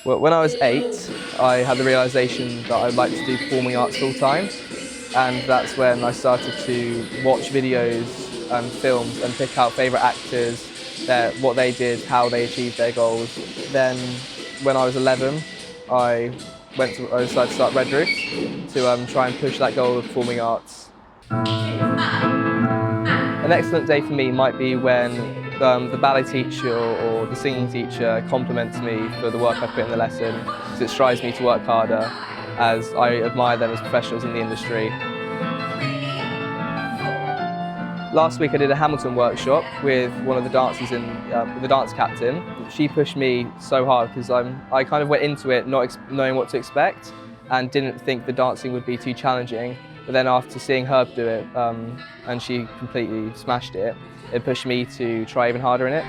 Well, when I was 8, I had the realisation that I'd like to do performing arts full time, and that's when I started to watch videos and films and pick out favourite actors, what they did, how they achieved their goals. Then, when I was 11, I decided to start Redroofs to try and push that goal of performing arts. An excellent day for me might be when the ballet teacher or the singing teacher compliments me for the work I put in the lesson, because it strives me to work harder, as I admire them as professionals in the industry. Last week I did a Hamilton workshop with one of the dancers with the dance captain. She pushed me so hard because I kind of went into it not knowing what to expect and didn't think the dancing would be too challenging. But then after seeing her do it, and she completely smashed it, it pushed me to try even harder in it.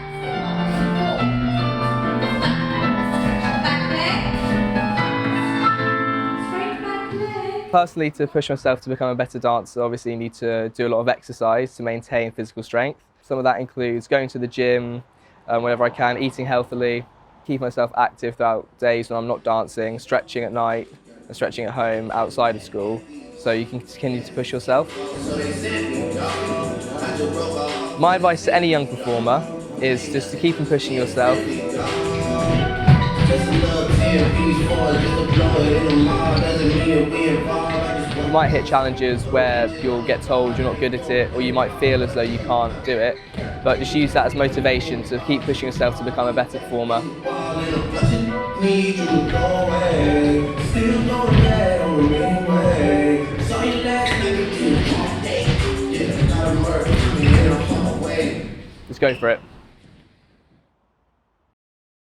Personally, to push myself to become a better dancer, obviously you need to do a lot of exercise to maintain physical strength. Some of that includes going to the gym whenever I can, eating healthily, keep myself active throughout days when I'm not dancing, stretching at night and stretching at home outside of school, so you can continue to push yourself. My advice to any young performer is just to keep on pushing yourself. You might hit challenges where you'll get told you're not good at it, or you might feel as though you can't do it, but just use that as motivation to keep pushing yourself to become a better performer. Just go for it.